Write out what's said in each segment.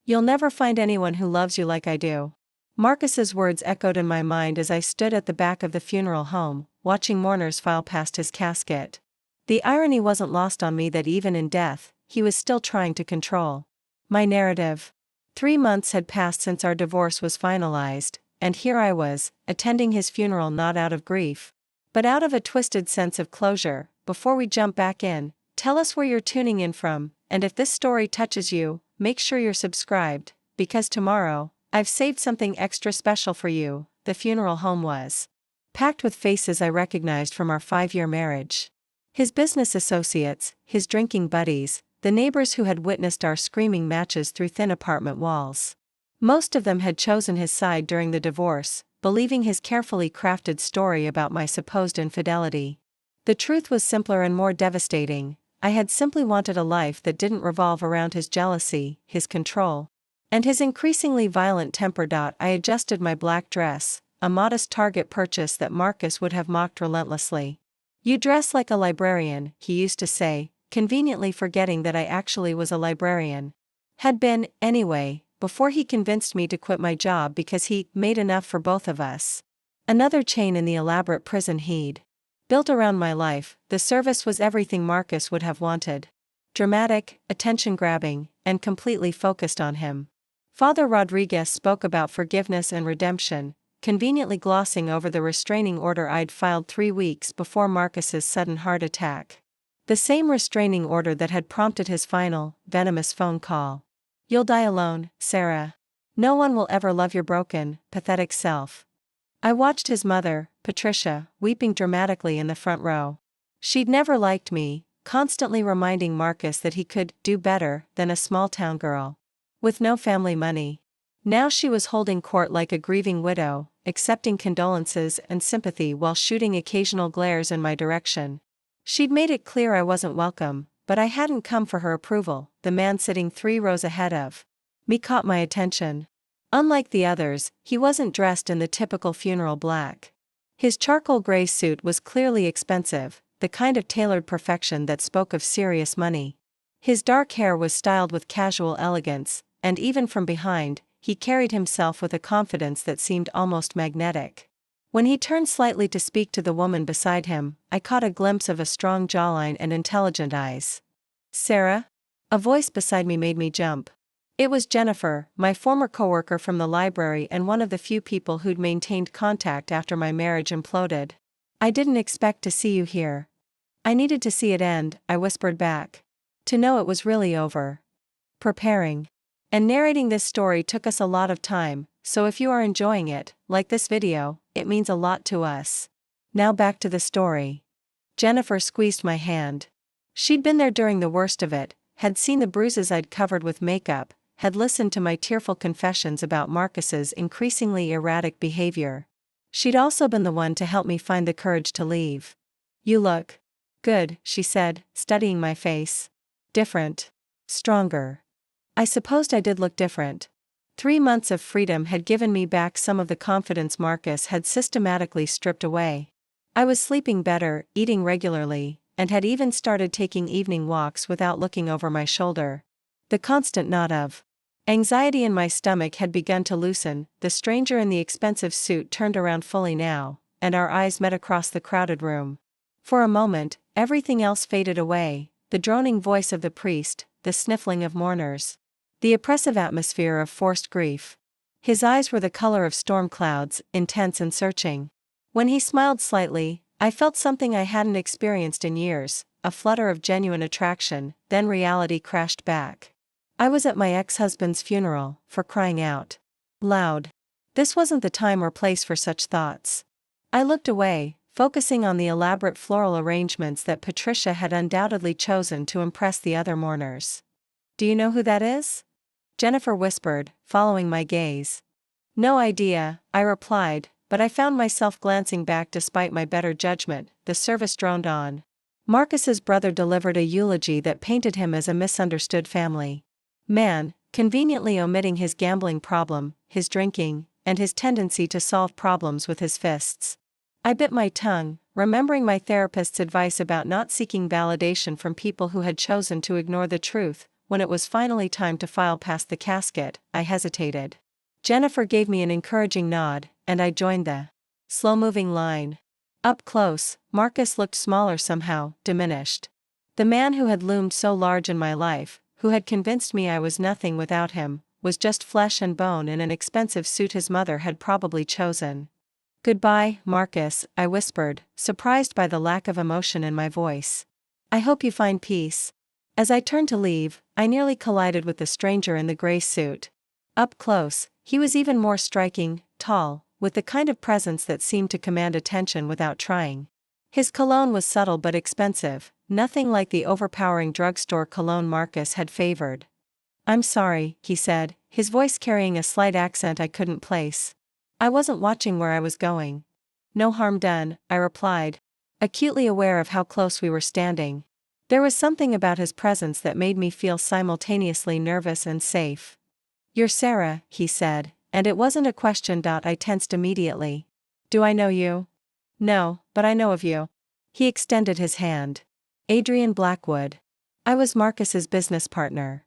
You'll never find anyone who loves you like I do. Marcus's words echoed in my mind as I stood at the back of the funeral home, watching mourners file past his casket. The irony wasn't lost on me that even in death, he was still trying to control my narrative. 3 months had passed since our divorce was finalized, and here I was, attending his funeral not out of grief, but out of a twisted sense of closure. Before we jump back in, tell us where you're tuning in from, and if this story touches you, make sure you're subscribed, because tomorrow, I've saved something extra special for you. The funeral home was packed with faces I recognized from our 5-year marriage. His business associates, his drinking buddies, the neighbors who had witnessed our screaming matches through thin apartment walls. Most of them had chosen his side during the divorce, believing his carefully crafted story about my supposed infidelity. The truth was simpler and more devastating. I had simply wanted a life that didn't revolve around his jealousy, his control, and his increasingly violent temper. I adjusted my black dress, a modest Target purchase that Marcus would have mocked relentlessly. "You dress like a librarian," he used to say, conveniently forgetting that I actually was a librarian. Had been, anyway, before he convinced me to quit my job because he made enough for both of us. Another chain in the elaborate prison he'd built around my life. The service was everything Marcus would have wanted. Dramatic, attention-grabbing, and completely focused on him. Father Rodriguez spoke about forgiveness and redemption, conveniently glossing over the restraining order I'd filed 3 weeks before Marcus's sudden heart attack. The same restraining order that had prompted his final, venomous phone call. "You'll die alone, Sarah. No one will ever love your broken, pathetic self." I watched his mother, Patricia, weeping dramatically in the front row. She'd never liked me, constantly reminding Marcus that he could do better than a small-town girl with no family money. Now she was holding court like a grieving widow, accepting condolences and sympathy while shooting occasional glares in my direction. She'd made it clear I wasn't welcome, but I hadn't come for her approval. The man sitting 3 rows ahead of me caught my attention. Unlike the others, he wasn't dressed in the typical funeral black. His charcoal gray suit was clearly expensive, the kind of tailored perfection that spoke of serious money. His dark hair was styled with casual elegance, and even from behind, he carried himself with a confidence that seemed almost magnetic. When he turned slightly to speak to the woman beside him, I caught a glimpse of a strong jawline and intelligent eyes. "Sarah?" A voice beside me made me jump. It was Jennifer, my former coworker from the library and one of the few people who'd maintained contact after my marriage imploded. "I didn't expect to see you here." "I needed to see it end," I whispered back. "To know it was really over." Preparing and narrating this story took us a lot of time, so if you are enjoying it, like this video, it means a lot to us. Now back to the story. Jennifer squeezed my hand. She'd been there during the worst of it, had seen the bruises I'd covered with makeup, had listened to my tearful confessions about Marcus's increasingly erratic behavior. She'd also been the one to help me find the courage to leave. "You look good," she said, studying my face. "Different. Stronger." I supposed I did look different. 3 months of freedom had given me back some of the confidence Marcus had systematically stripped away. I was sleeping better, eating regularly, and had even started taking evening walks without looking over my shoulder. The constant knot of anxiety in my stomach had begun to loosen. The stranger in the expensive suit turned around fully now, and our eyes met across the crowded room. For a moment, everything else faded away, the droning voice of the priest, the sniffling of mourners, the oppressive atmosphere of forced grief. His eyes were the color of storm clouds, intense and searching. When he smiled slightly, I felt something I hadn't experienced in years, a flutter of genuine attraction. Then reality crashed back. I was at my ex-husband's funeral, for crying out loud. This wasn't the time or place for such thoughts. I looked away, focusing on the elaborate floral arrangements that Patricia had undoubtedly chosen to impress the other mourners. "Do you know who that is?" Jennifer whispered, following my gaze. "No idea," I replied, but I found myself glancing back despite my better judgment. The service droned on. Marcus's brother delivered a eulogy that painted him as a misunderstood family man, conveniently omitting his gambling problem, his drinking, and his tendency to solve problems with his fists. I bit my tongue, remembering my therapist's advice about not seeking validation from people who had chosen to ignore the truth. when it was finally time to file past the casket, I hesitated. Jennifer gave me an encouraging nod, and I joined the slow-moving line. Up close, Marcus looked smaller somehow, diminished. The man who had loomed so large in my life, who had convinced me I was nothing without him, was just flesh and bone in an expensive suit his mother had probably chosen. "Goodbye, Marcus," I whispered, surprised by the lack of emotion in my voice. "I hope you find peace." As I turned to leave, I nearly collided with the stranger in the gray suit. Up close, he was even more striking, tall, with the kind of presence that seemed to command attention without trying. His cologne was subtle but expensive, nothing like the overpowering drugstore cologne Marcus had favored. "I'm sorry," he said, his voice carrying a slight accent I couldn't place. "I wasn't watching where I was going." "No harm done," I replied, acutely aware of how close we were standing. There was something about his presence that made me feel simultaneously nervous and safe. "You're Sarah," he said, and it wasn't a question. I tensed immediately. "Do I know you?" "No, but I know of you." He extended his hand. "Adrien Blackwood. I was Marcus's business partner."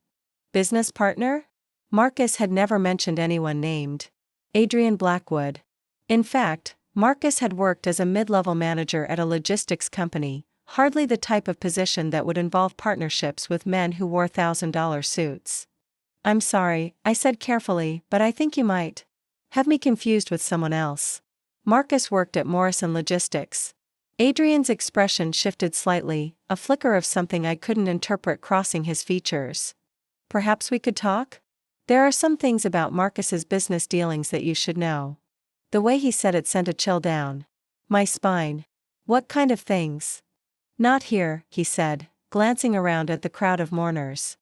Business partner? Marcus had never mentioned anyone named Adrien Blackwood. In fact, Marcus had worked as a mid-level manager at a logistics company, hardly the type of position that would involve partnerships with men who wore $1,000 suits. "I'm sorry," I said carefully, "but I think you might have me confused with someone else." Marcus worked at Morrison Logistics. Adrien's expression shifted slightly, a flicker of something I couldn't interpret crossing his features. "Perhaps we could talk? There are some things about Marcus's business dealings that you should know." The way he said it sent a chill down my spine. "What kind of things?" "Not here," he said, glancing around at the crowd of mourners.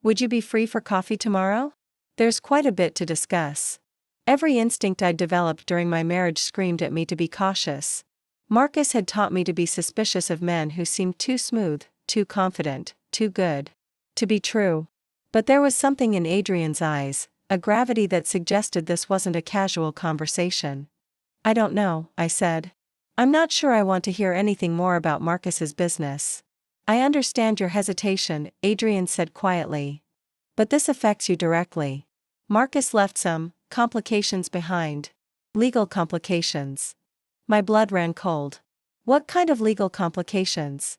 "Would you be free for coffee tomorrow? There's quite a bit to discuss." Every instinct I'd developed during my marriage screamed at me to be cautious. Marcus had taught me to be suspicious of men who seemed too smooth, too confident, too good to be true. But there was something in Adrien's eyes, a gravity that suggested this wasn't a casual conversation. "I don't know," I said. "I'm not sure I want to hear anything more about Marcus's business." "I understand your hesitation," Adrien said quietly. "But this affects you directly. Marcus left some complications behind." "Legal complications." My blood ran cold. "What kind of legal complications?"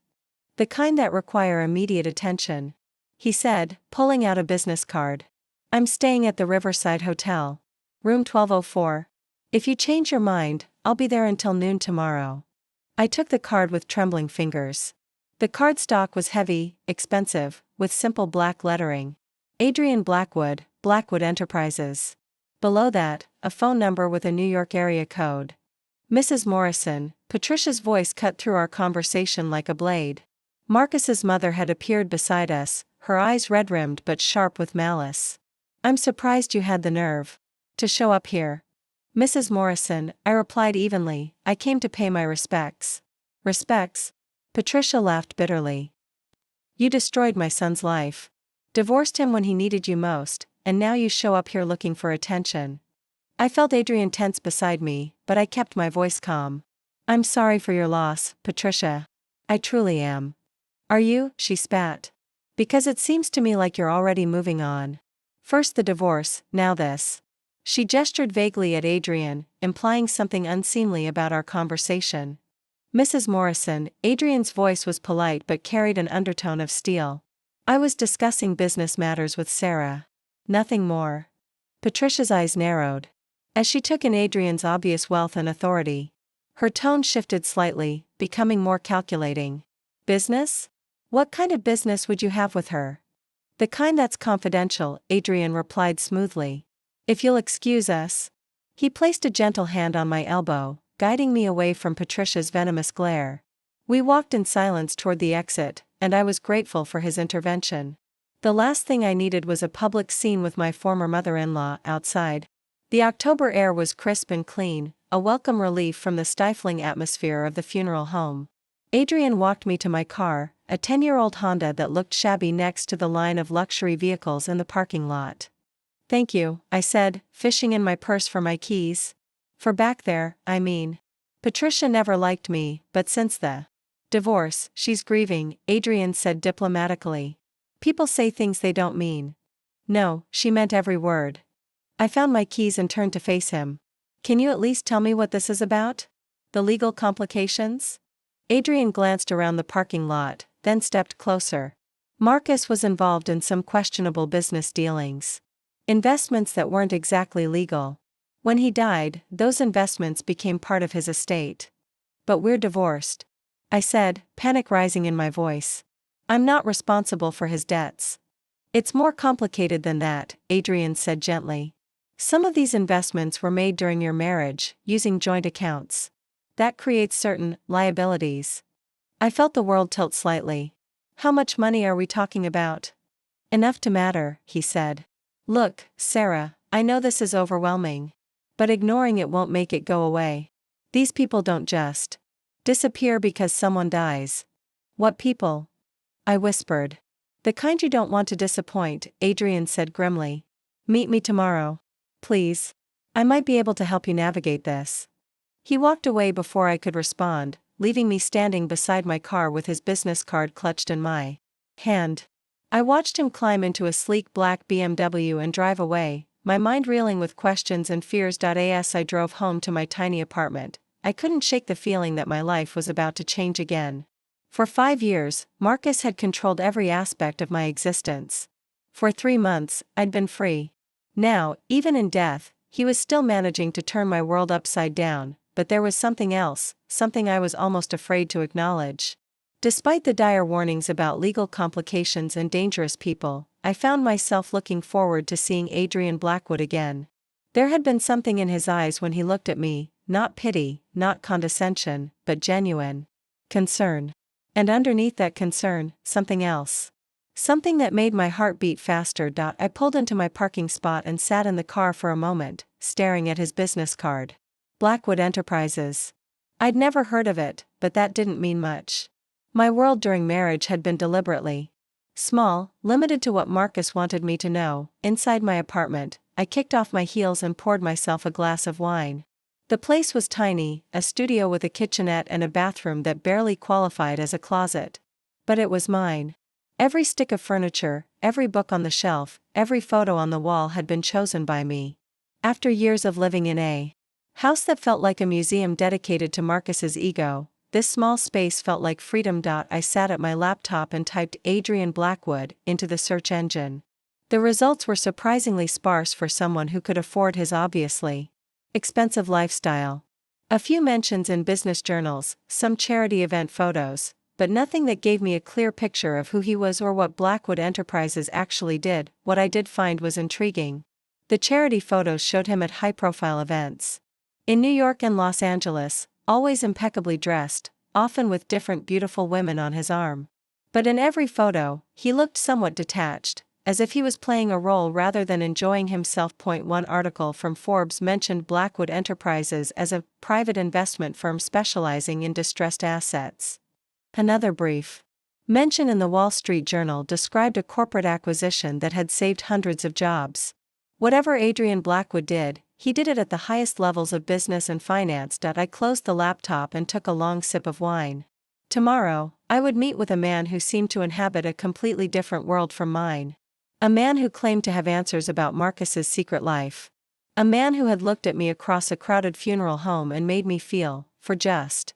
"The kind that require immediate attention," he said, pulling out a business card. "I'm staying at the Riverside Hotel. Room 1204. If you change your mind, I'll be there until noon tomorrow." I took the card with trembling fingers. The cardstock was heavy, expensive, with simple black lettering. Adrien Blackwood, Blackwood Enterprises. Below that, a phone number with a New York area code. "Mrs. Morrison," Patricia's voice cut through our conversation like a blade. Marcus's mother had appeared beside us, her eyes red-rimmed but sharp with malice. "I'm surprised you had the nerve to show up here." "Mrs. Morrison," I replied evenly, "I came to pay my respects." "Respects?" Patricia laughed bitterly. "You destroyed my son's life. Divorced him when he needed you most, and now you show up here looking for attention." I felt Adrien tense beside me, but I kept my voice calm. "I'm sorry for your loss, Patricia. I truly am." "Are you?" she spat. "Because it seems to me like you're already moving on. First the divorce, now this." She gestured vaguely at Adrien, implying something unseemly about our conversation. "Mrs. Morrison," Adrien's voice was polite but carried an undertone of steel. "I was discussing business matters with Sarah. Nothing more." Patricia's eyes narrowed as she took in Adrien's obvious wealth and authority. Her tone shifted slightly, becoming more calculating. "Business? What kind of business would you have with her?" "The kind that's confidential," Adrien replied smoothly. "If you'll excuse us." He placed a gentle hand on my elbow, guiding me away from Patricia's venomous glare. We walked in silence toward the exit, and I was grateful for his intervention. The last thing I needed was a public scene with my former mother-in-law outside. The October air was crisp and clean, a welcome relief from the stifling atmosphere of the funeral home. Adrien walked me to my car, a 10-year-old Honda that looked shabby next to the line of luxury vehicles in the parking lot. "Thank you," I said, fishing in my purse for my keys. "For back there, I mean." Patricia never liked me, but since the divorce, she's grieving, Adrien said diplomatically. People say things they don't mean. No, she meant every word. I found my keys and turned to face him. Can you at least tell me what this is about? The legal complications? Adrien glanced around the parking lot, then stepped closer. Marcus was involved in some questionable business dealings. Investments that weren't exactly legal. When he died, those investments became part of his estate. But we're divorced, I said, panic rising in my voice. I'm not responsible for his debts. It's more complicated than that, Adrien said gently. Some of these investments were made during your marriage, using joint accounts. That creates certain liabilities. I felt the world tilt slightly. How much money are we talking about? Enough to matter, he said. Look, Sarah, I know this is overwhelming. But ignoring it won't make it go away. These people don't just disappear because someone dies. What people? I whispered. The kind you don't want to disappoint, Adrien said grimly. Meet me tomorrow. Please. I might be able to help you navigate this. He walked away before I could respond, leaving me standing beside my car with his business card clutched in my hand. I watched him climb into a sleek black BMW and drive away, my mind reeling with questions and fears. As I drove home to my tiny apartment, I couldn't shake the feeling that my life was about to change again. For 5 years, Marcus had controlled every aspect of my existence. For 3 months, I'd been free. Now, even in death, he was still managing to turn my world upside down, but there was something else, something I was almost afraid to acknowledge. Despite the dire warnings about legal complications and dangerous people, I found myself looking forward to seeing Adrien Blackwood again. There had been something in his eyes when he looked at me, not pity, not condescension, but genuine concern. And underneath that concern, something else. Something that made my heart beat faster. I pulled into my parking spot and sat in the car for a moment, staring at his business card. Blackwood Enterprises. I'd never heard of it, but that didn't mean much. My world during marriage had been deliberately small, limited to what Marcus wanted me to know. Inside my apartment, I kicked off my heels and poured myself a glass of wine. The place was tiny, a studio with a kitchenette and a bathroom that barely qualified as a closet. But it was mine. Every stick of furniture, every book on the shelf, every photo on the wall had been chosen by me. After years of living in a house that felt like a museum dedicated to Marcus's ego, this small space felt like freedom. I sat at my laptop and typed Adrien Blackwood into the search engine. The results were surprisingly sparse for someone who could afford his obviously expensive lifestyle. A few mentions in business journals, some charity event photos, but nothing that gave me a clear picture of who he was or what Blackwood Enterprises actually did. What I did find was intriguing. The charity photos showed him at high-profile events in New York and Los Angeles, always impeccably dressed, often with different beautiful women on his arm. But in every photo, he looked somewhat detached, as if he was playing a role rather than enjoying himself. One article from Forbes mentioned Blackwood Enterprises as a private investment firm specializing in distressed assets. Another brief mention in the Wall Street Journal described a corporate acquisition that had saved hundreds of jobs. Whatever Adrien Blackwood did, he did it at the highest levels of business and finance. I closed the laptop and took a long sip of wine. Tomorrow, I would meet with a man who seemed to inhabit a completely different world from mine. A man who claimed to have answers about Marcus's secret life. A man who had looked at me across a crowded funeral home and made me feel, for just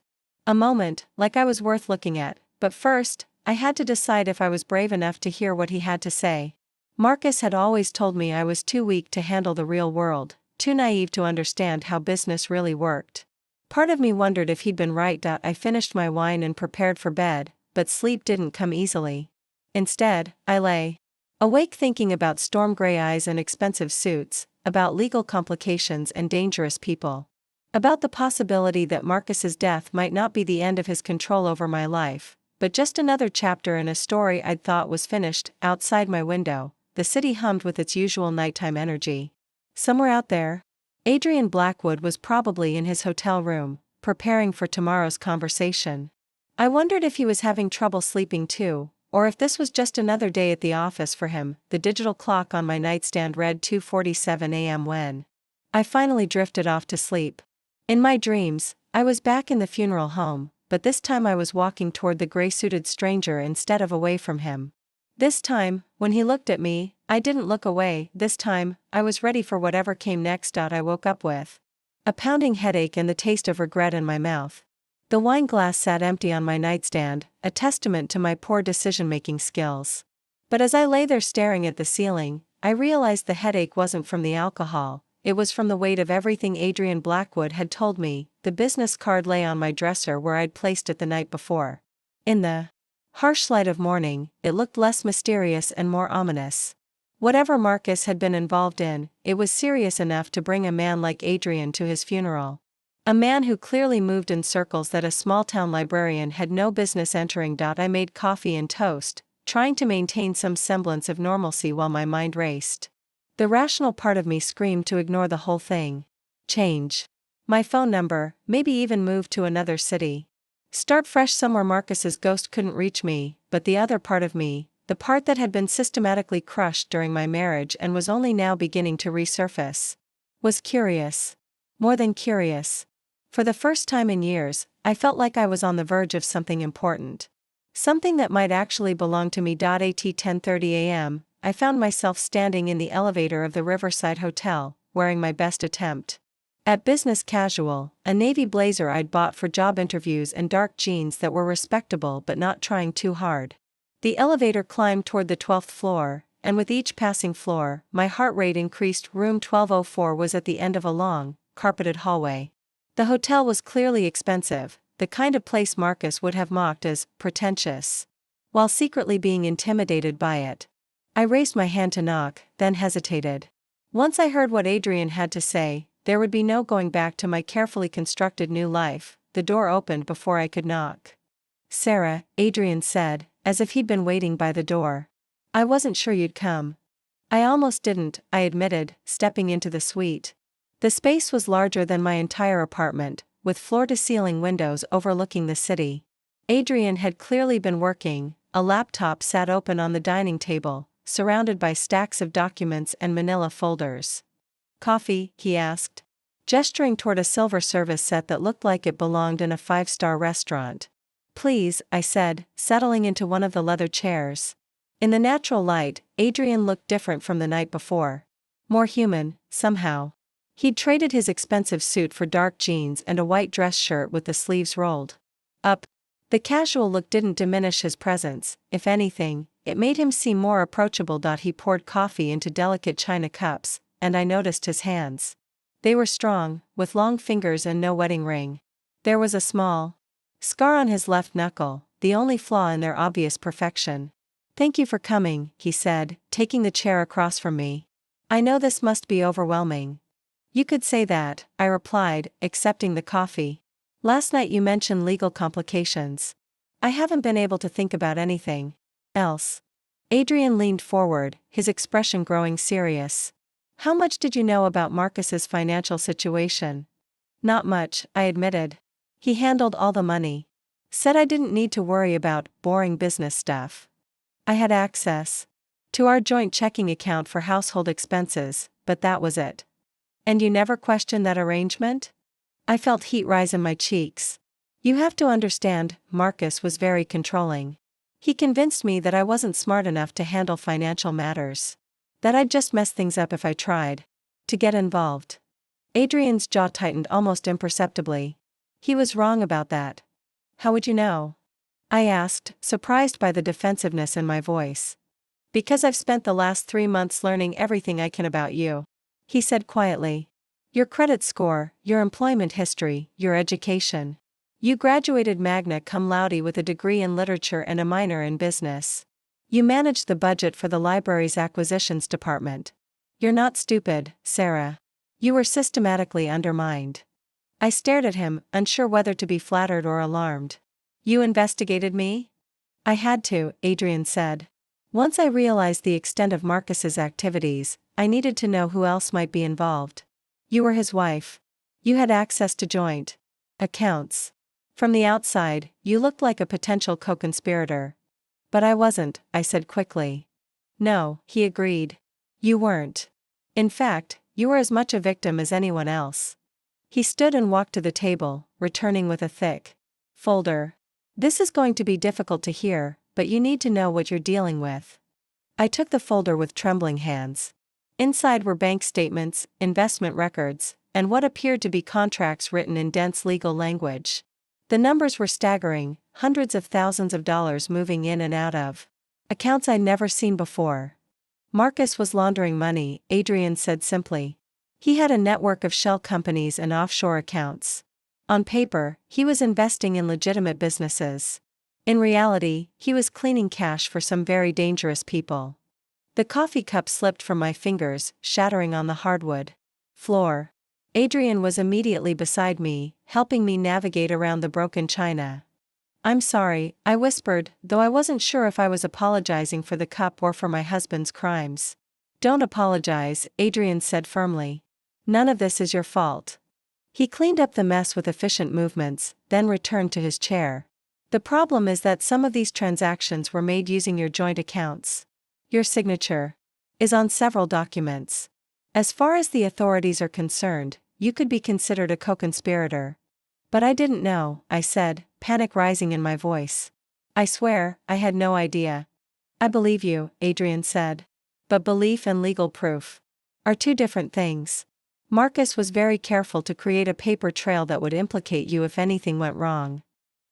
a moment, like I was worth looking at. But first, I had to decide if I was brave enough to hear what he had to say. Marcus had always told me I was too weak to handle the real world, too naive to understand how business really worked. Part of me wondered if he'd been right. I finished my wine and prepared for bed, but sleep didn't come easily. Instead, I lay awake thinking about storm gray eyes and expensive suits, about legal complications and dangerous people. About the possibility that Marcus's death might not be the end of his control over my life, but just another chapter in a story I'd thought was finished. Outside my window, the city hummed with its usual nighttime energy. Somewhere out there, Adrien Blackwood was probably in his hotel room, preparing for tomorrow's conversation. I wondered if he was having trouble sleeping too, or if this was just another day at the office for him. The digital clock on my nightstand read 2:47 a.m. when I finally drifted off to sleep. In my dreams, I was back in the funeral home, but this time I was walking toward the gray-suited stranger instead of away from him. This time, when he looked at me, I didn't look away. This time, I was ready for whatever came next. I woke up with a pounding headache and the taste of regret in my mouth. The wine glass sat empty on my nightstand, a testament to my poor decision-making skills. But as I lay there staring at the ceiling, I realized the headache wasn't from the alcohol, it was from the weight of everything Adrien Blackwood had told me. The business card lay on my dresser where I'd placed it the night before. In the harsh light of morning, it looked less mysterious and more ominous. Whatever Marcus had been involved in, it was serious enough to bring a man like Adrien to his funeral. A man who clearly moved in circles that a small-town librarian had no business entering. I made coffee and toast, trying to maintain some semblance of normalcy while my mind raced. The rational part of me screamed to ignore the whole thing. Change my phone number, maybe even move to another city. Start fresh somewhere Marcus's ghost couldn't reach me, but the other part of me, the part that had been systematically crushed during my marriage and was only now beginning to resurface, was curious. More than curious. For the first time in years, I felt like I was on the verge of something important. Something that might actually belong to me. At 10:30 a.m., I found myself standing in the elevator of the Riverside Hotel, wearing my best attempt at business casual, a navy blazer I'd bought for job interviews and dark jeans that were respectable but not trying too hard. The elevator climbed toward the 12th floor, and with each passing floor, my heart rate increased. Room 1204 was at the end of a long, carpeted hallway. The hotel was clearly expensive, the kind of place Marcus would have mocked as pretentious, while secretly being intimidated by it. I raised my hand to knock, then hesitated. Once I heard what Adrien had to say, there would be no going back to my carefully constructed new life. The door opened before I could knock. "Sarah," Adrien said, as if he'd been waiting by the door. "I wasn't sure you'd come." "I almost didn't," I admitted, stepping into the suite. The space was larger than my entire apartment, with floor-to-ceiling windows overlooking the city. Adrien had clearly been working. A laptop sat open on the dining table, surrounded by stacks of documents and manila folders. "Coffee?" he asked, gesturing toward a silver service set that looked like it belonged in a five-star restaurant. "Please," I said, settling into one of the leather chairs. In the natural light, Adrien looked different from the night before. More human, somehow. He'd traded his expensive suit for dark jeans and a white dress shirt with the sleeves rolled up. The casual look didn't diminish his presence, if anything, it made him seem more approachable. He poured coffee into delicate china cups, and I noticed his hands. They were strong, with long fingers and no wedding ring. There was a small scar on his left knuckle, the only flaw in their obvious perfection. "Thank you for coming," he said, taking the chair across from me. "I know this must be overwhelming." "You could say that," I replied, accepting the coffee. "Last night you mentioned legal complications. I haven't been able to think about anything else." Adrien leaned forward, his expression growing serious. "How much did you know about Marcus's financial situation?" "Not much," I admitted. "He handled all the money. Said I didn't need to worry about boring business stuff. I had access to our joint checking account for household expenses, but that was it." "And you never questioned that arrangement?" I felt heat rise in my cheeks. "You have to understand, Marcus was very controlling. He convinced me that I wasn't smart enough to handle financial matters. That I'd just mess things up if I tried to get involved." Adrien's jaw tightened almost imperceptibly. "He was wrong about that." "How would you know?" I asked, surprised by the defensiveness in my voice. "Because I've spent the last 3 months learning everything I can about you," he said quietly. "Your credit score, your employment history, your education. You graduated magna cum laude with a degree in literature and a minor in business. You managed the budget for the library's acquisitions department. You're not stupid, Sarah. You were systematically undermined." I stared at him, unsure whether to be flattered or alarmed. "You investigated me?" "I had to," Adrien said. "Once I realized the extent of Marcus's activities, I needed to know who else might be involved. You were his wife. You had access to joint accounts. From the outside, you looked like a potential co-conspirator." "But I wasn't," I said quickly. "No," he agreed. "You weren't. In fact, you were as much a victim as anyone else." He stood and walked to the table, returning with a thick folder. "This is going to be difficult to hear, but you need to know what you're dealing with." I took the folder with trembling hands. Inside were bank statements, investment records, and what appeared to be contracts written in dense legal language. The numbers were staggering, hundreds of thousands of dollars moving in and out of accounts I'd never seen before. Marcus was laundering money, Adrien said simply. He had a network of shell companies and offshore accounts. On paper, he was investing in legitimate businesses. In reality, he was cleaning cash for some very dangerous people. The coffee cup slipped from my fingers, shattering on the hardwood floor. Adrien was immediately beside me, helping me navigate around the broken china. "I'm sorry," I whispered, though I wasn't sure if I was apologizing for the cup or for my husband's crimes. "Don't apologize," Adrien said firmly. "None of this is your fault." He cleaned up the mess with efficient movements, then returned to his chair. "The problem is that some of these transactions were made using your joint accounts. Your signature is on several documents. As far as the authorities are concerned, you could be considered a co-conspirator." "But I didn't know," I said, panic rising in my voice. "I swear, I had no idea." "I believe you," Adrien said. "But belief and legal proof are two different things. Marcus was very careful to create a paper trail that would implicate you if anything went wrong."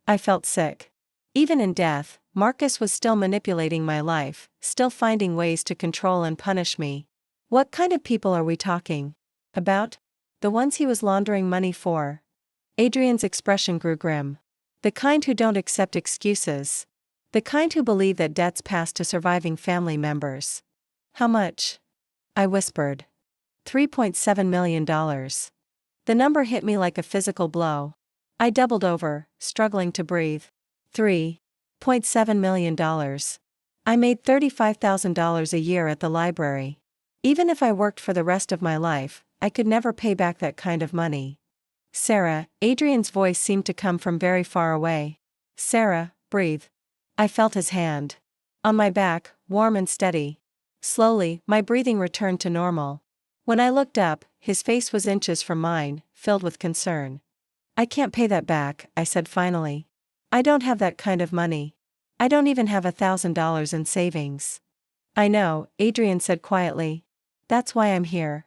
I felt sick. Even in death, Marcus was still manipulating my life, still finding ways to control and punish me. What kind of people are we talking about? The ones he was laundering money for? Adrien's expression grew grim. "The kind who don't accept excuses. The kind who believe that debts pass to surviving family members." "How much?" I whispered. $3.7 million. The number hit me like a physical blow. I doubled over, struggling to breathe. $3.7 million. I made $35,000 a year at the library. Even if I worked for the rest of my life, I could never pay back that kind of money. "Sarah," Adrien's voice seemed to come from very far away. "Sarah, breathe." I felt his hand on my back, warm and steady. Slowly, my breathing returned to normal. When I looked up, his face was inches from mine, filled with concern. "I can't pay that back," I said finally. "I don't have that kind of money. I don't even have $1,000 in savings." "I know," Adrien said quietly. "That's why I'm here."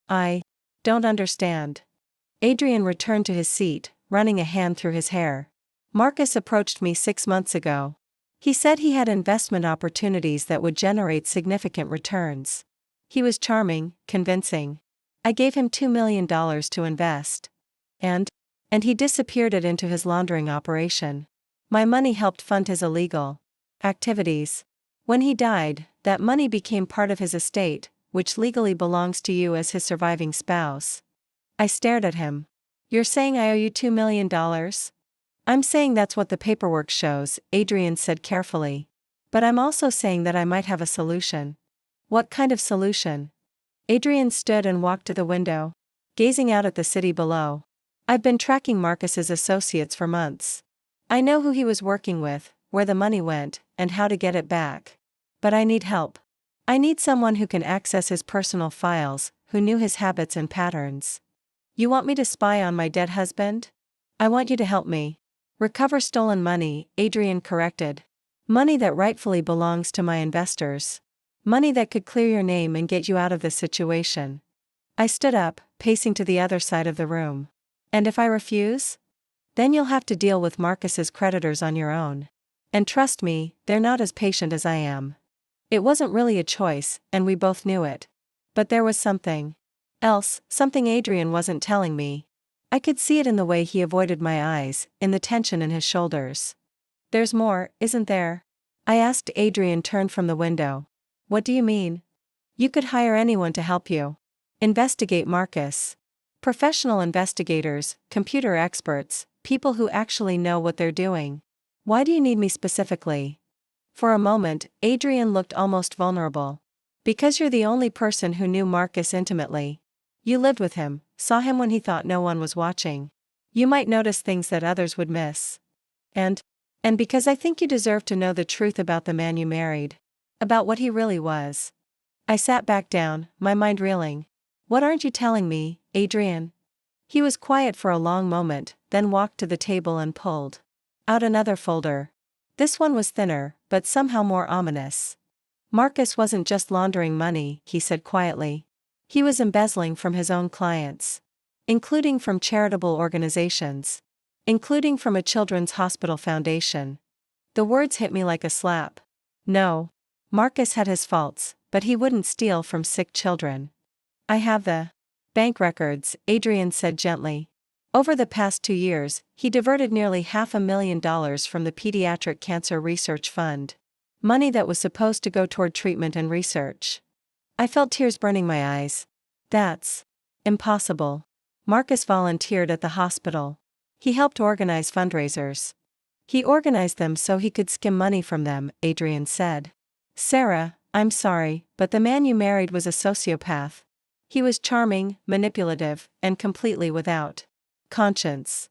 "I don't understand." Adrien returned to his seat, running a hand through his hair. "Marcus approached me 6 months ago. He said he had investment opportunities that would generate significant returns. He was charming, convincing. I gave him $2 million to invest. And he disappeared it into his laundering operation. My money helped fund his illegal activities. When he died, that money became part of his estate, which legally belongs to you as his surviving spouse." I stared at him. "You're saying I owe you $2 million? "I'm saying that's what the paperwork shows," Adrien said carefully. "But I'm also saying that I might have a solution." "What kind of solution?" Adrien stood and walked to the window, gazing out at the city below. "I've been tracking Marcus's associates for months. I know who he was working with, where the money went, and how to get it back. But I need help. I need someone who can access his personal files, who knew his habits and patterns." "You want me to spy on my dead husband?" "I want you to help me recover stolen money," Adrien corrected. "Money that rightfully belongs to my investors. Money that could clear your name and get you out of this situation." I stood up, pacing to the other side of the room. "And if I refuse? Then you'll have to deal with Marcus's creditors on your own. And trust me, they're not as patient as I am." It wasn't really a choice, and we both knew it. But there was something else, something Adrien wasn't telling me. I could see it in the way he avoided my eyes, in the tension in his shoulders. "There's more, isn't there?" I asked. Adrien turned from the window. "What do you mean?" "You could hire anyone to help you investigate Marcus. Professional investigators, computer experts, people who actually know what they're doing." "Why do you need me specifically?" For a moment, Adrien looked almost vulnerable. "Because you're the only person who knew Marcus intimately. You lived with him, saw him when he thought no one was watching. You might notice things that others would miss. And because I think you deserve to know the truth about the man you married. About what he really was." I sat back down, my mind reeling. "What aren't you telling me, Adrien?" He was quiet for a long moment, then walked to the table and pulled out another folder. This one was thinner, but somehow more ominous. Marcus wasn't just laundering money, he said quietly. He was embezzling from his own clients. Including from charitable organizations. Including from a children's hospital foundation. The words hit me like a slap. No. Marcus had his faults, but he wouldn't steal from sick children. I have the bank records, Adrien said gently. Over the past 2 years, he diverted nearly $500,000 from the Pediatric Cancer Research Fund. Money that was supposed to go toward treatment and research. I felt tears burning my eyes. That's impossible. Marcus volunteered at the hospital. He helped organize fundraisers. He organized them so he could skim money from them, Adrien said. Sarah, I'm sorry, but the man you married was a sociopath. He was charming, manipulative, and completely without conscience.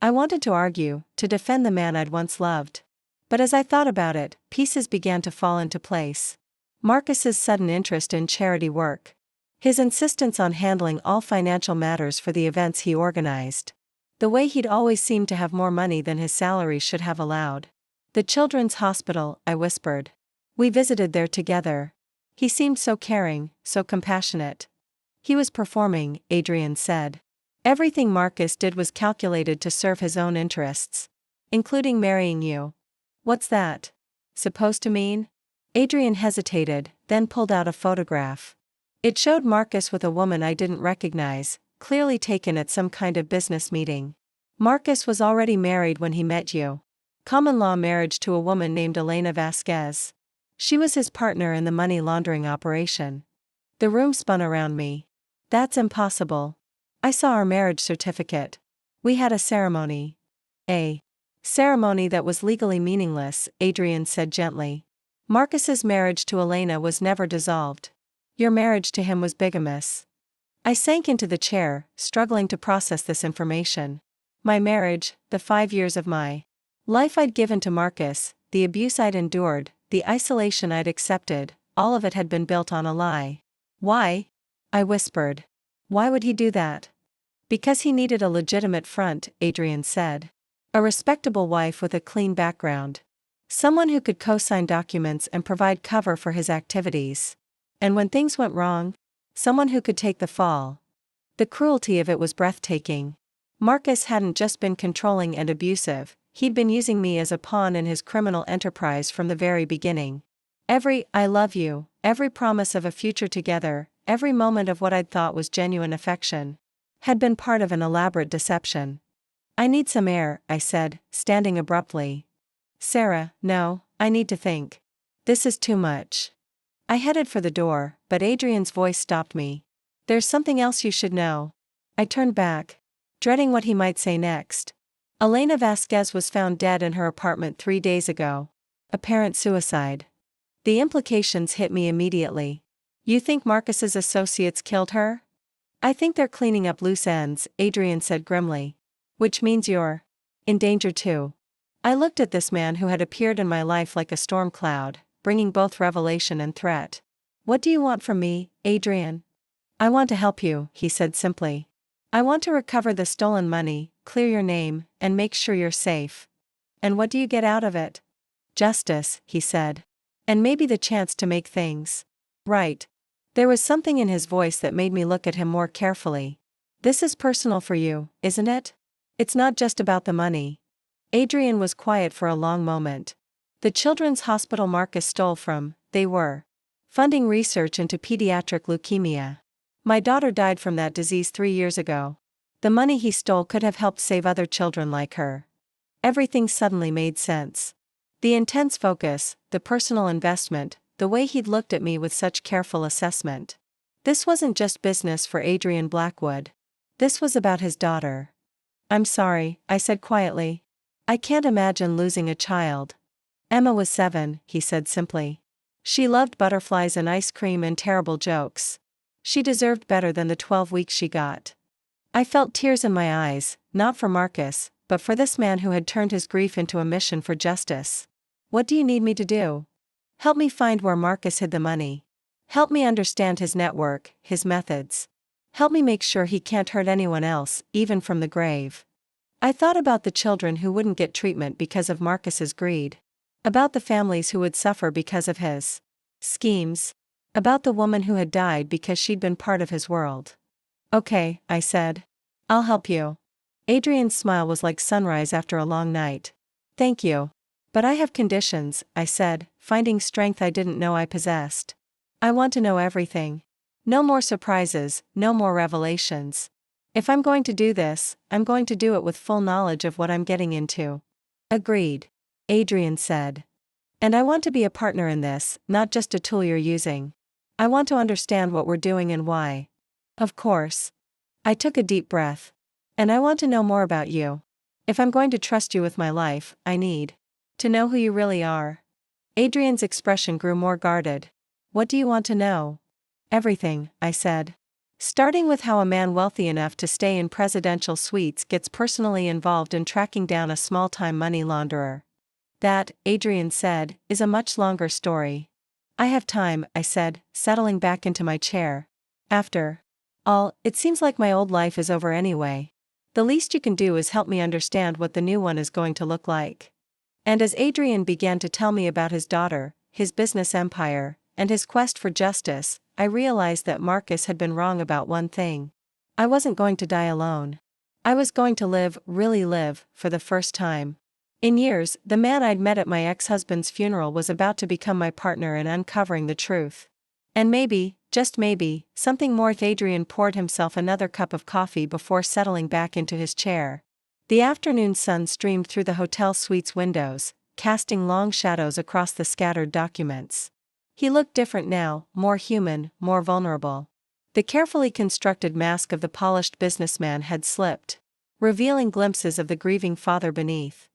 I wanted to argue, to defend the man I'd once loved. But as I thought about it, pieces began to fall into place. Marcus's sudden interest in charity work. His insistence on handling all financial matters for the events he organized. The way he'd always seemed to have more money than his salary should have allowed. The children's hospital, I whispered. We visited there together. He seemed so caring, so compassionate. He was performing, Adrien said. Everything Marcus did was calculated to serve his own interests. Including marrying you. What's that supposed to mean? Adrien hesitated, then pulled out a photograph. It showed Marcus with a woman I didn't recognize, clearly taken at some kind of business meeting. Marcus was already married when he met you. Common-law marriage to a woman named Elena Vasquez. She was his partner in the money laundering operation. The room spun around me. That's impossible. I saw our marriage certificate. We had a ceremony. A ceremony that was legally meaningless, Adrien said gently. Marcus's marriage to Elena was never dissolved. Your marriage to him was bigamous. I sank into the chair, struggling to process this information. My marriage, the 5 years of my life I'd given to Marcus, the abuse I'd endured, the isolation I'd accepted, all of it had been built on a lie. Why? I whispered. Why would he do that? Because he needed a legitimate front, Adrien said. A respectable wife with a clean background. Someone who could co-sign documents and provide cover for his activities. And when things went wrong, someone who could take the fall. The cruelty of it was breathtaking. Marcus hadn't just been controlling and abusive, he'd been using me as a pawn in his criminal enterprise from the very beginning. Every "I love you," every promise of a future together, every moment of what I'd thought was genuine affection, had been part of an elaborate deception. I need some air, I said, standing abruptly. Sarah, no, I need to think. This is too much. I headed for the door, but Adrien's voice stopped me. There's something else you should know. I turned back, dreading what he might say next. Elena Vasquez was found dead in her apartment 3 days ago. Apparent suicide. The implications hit me immediately. You think Marcus's associates killed her? I think they're cleaning up loose ends, Adrien said grimly. Which means you're in danger too. I looked at this man who had appeared in my life like a storm cloud, bringing both revelation and threat. What do you want from me, Adrien? I want to help you, he said simply. I want to recover the stolen money, clear your name, and make sure you're safe. And what do you get out of it? Justice, he said. And maybe the chance to make things right. There was something in his voice that made me look at him more carefully. This is personal for you, isn't it? It's not just about the money. Adrien was quiet for a long moment. The children's hospital Marcus stole from, they were funding research into pediatric leukemia. My daughter died from that disease 3 years ago. The money he stole could have helped save other children like her. Everything suddenly made sense. The intense focus, the personal investment, the way he'd looked at me with such careful assessment. This wasn't just business for Adrien Blackwood. This was about his daughter. I'm sorry, I said quietly. I can't imagine losing a child. Emma was 7, he said simply. She loved butterflies and ice cream and terrible jokes. She deserved better than the 12 weeks she got. I felt tears in my eyes, not for Marcus, but for this man who had turned his grief into a mission for justice. What do you need me to do? Help me find where Marcus hid the money. Help me understand his network, his methods. Help me make sure he can't hurt anyone else, even from the grave. I thought about the children who wouldn't get treatment because of Marcus's greed. About the families who would suffer because of his Schemes. About the woman who had died because she'd been part of his world. Okay, I said. I'll help you. Adrien's smile was like sunrise after a long night. Thank you. But I have conditions, I said, finding strength I didn't know I possessed. I want to know everything. No more surprises, no more revelations. If I'm going to do this, I'm going to do it with full knowledge of what I'm getting into. Agreed. Adrien said. And I want to be a partner in this, not just a tool you're using. I want to understand what we're doing and why. Of course. I took a deep breath. And I want to know more about you. If I'm going to trust you with my life, I need to know who you really are. Adrien's expression grew more guarded. What do you want to know? Everything, I said. Starting with how a man wealthy enough to stay in presidential suites gets personally involved in tracking down a small-time money launderer. That, Adrien said, is a much longer story. I have time, I said, settling back into my chair. After all, it seems like my old life is over anyway. The least you can do is help me understand what the new one is going to look like. And as Adrien began to tell me about his daughter, his business empire, and his quest for justice, I realized that Marcus had been wrong about one thing. I wasn't going to die alone. I was going to live, really live, for the first time. In years, the man I'd met at my ex-husband's funeral was about to become my partner in uncovering the truth. And maybe, just maybe, something more. Adrien poured himself another cup of coffee before settling back into his chair. The afternoon sun streamed through the hotel suite's windows, casting long shadows across the scattered documents. He looked different now, more human, more vulnerable. The carefully constructed mask of the polished businessman had slipped, revealing glimpses of the grieving father beneath.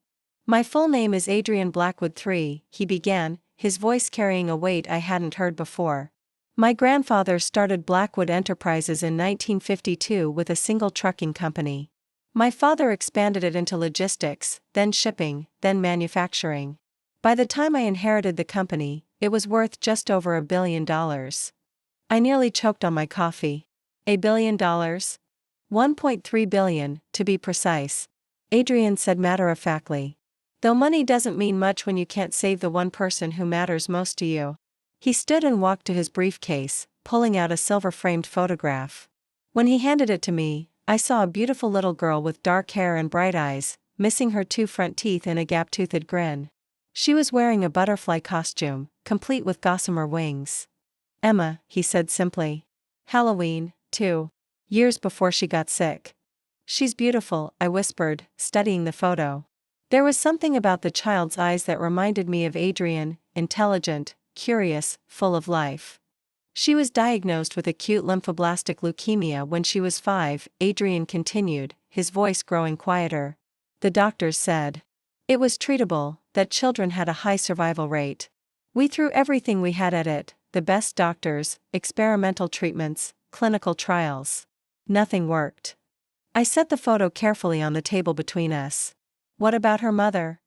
My full name is Adrien Blackwood III, he began, his voice carrying a weight I hadn't heard before. My grandfather started Blackwood Enterprises in 1952 with a single trucking company. My father expanded it into logistics, then shipping, then manufacturing. By the time I inherited the company, it was worth just over $1 billion. I nearly choked on my coffee. $1 billion? 1.3 billion, to be precise. Adrien said matter-of-factly. Though money doesn't mean much when you can't save the one person who matters most to you. He stood and walked to his briefcase, pulling out a silver-framed photograph. When he handed it to me, I saw a beautiful little girl with dark hair and bright eyes, missing her 2 front teeth in a gap-toothed grin. She was wearing a butterfly costume, complete with gossamer wings. Emma, he said simply. Halloween, 2 years before she got sick. She's beautiful, I whispered, studying the photo. There was something about the child's eyes that reminded me of Adrien, intelligent, curious, full of life. She was diagnosed with acute lymphoblastic leukemia when she was 5, Adrien continued, his voice growing quieter. The doctors said it was treatable, that children had a high survival rate. We threw everything we had at it, the best doctors, experimental treatments, clinical trials. Nothing worked. I set the photo carefully on the table between us. What about her mother?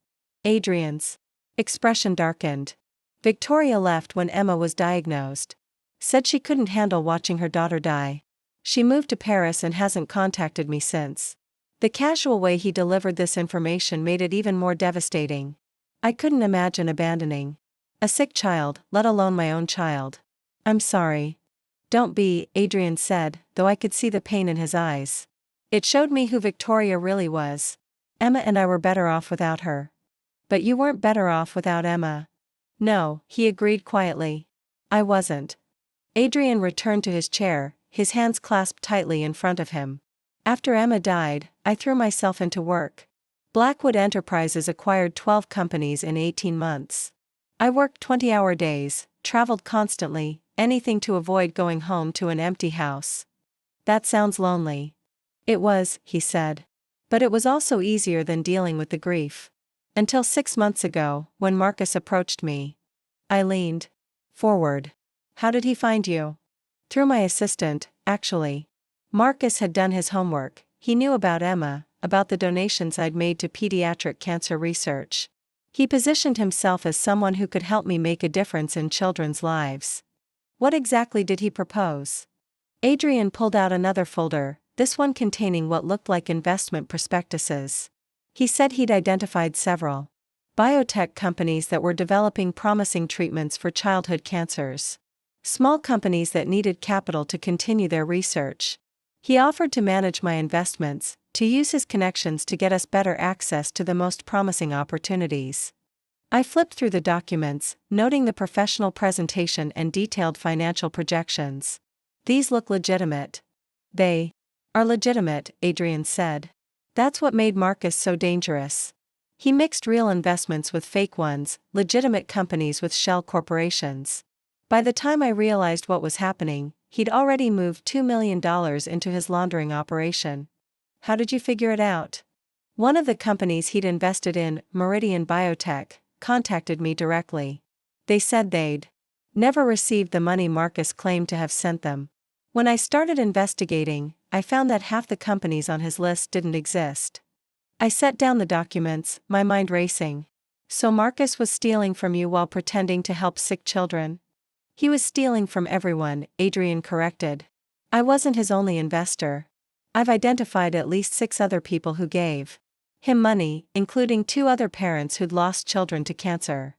Adrien's expression darkened. Victoria left when Emma was diagnosed. Said she couldn't handle watching her daughter die. She moved to Paris and hasn't contacted me since. The casual way he delivered this information made it even more devastating. I couldn't imagine abandoning a sick child, let alone my own child. I'm sorry. Don't be, Adrien said, though I could see the pain in his eyes. It showed me who Victoria really was. Emma and I were better off without her. But you weren't better off without Emma. No, he agreed quietly. I wasn't. Adrien returned to his chair, his hands clasped tightly in front of him. After Emma died, I threw myself into work. Blackwood Enterprises acquired 12 companies in 18 months. I worked 20-hour days, traveled constantly, anything to avoid going home to an empty house. That sounds lonely. It was, he said. But it was also easier than dealing with the grief. Until 6 months ago, when Marcus approached me. I leaned forward. How did he find you? Through my assistant, actually. Marcus had done his homework, he knew about Emma, about the donations I'd made to pediatric cancer research. He positioned himself as someone who could help me make a difference in children's lives. What exactly did he propose? Adrien pulled out another folder, this one containing what looked like investment prospectuses. He said he'd identified several. biotech companies that were developing promising treatments for childhood cancers. Small companies that needed capital to continue their research. He offered to manage my investments, to use his connections to get us better access to the most promising opportunities. I flipped through the documents, noting the professional presentation and detailed financial projections. These look legitimate. They are legitimate, Adrien said. That's what made Marcus so dangerous. He mixed real investments with fake ones, legitimate companies with shell corporations. By the time I realized what was happening, he'd already moved $2 million into his laundering operation. How did you figure it out? One of the companies he'd invested in, Meridian Biotech, contacted me directly. They said they'd never received the money Marcus claimed to have sent them. When I started investigating, I found that half the companies on his list didn't exist. I set down the documents, my mind racing. So Marcus was stealing from you while pretending to help sick children? He was stealing from everyone, Adrien corrected. I wasn't his only investor. I've identified at least 6 other people who gave him money, including 2 other parents who'd lost children to cancer.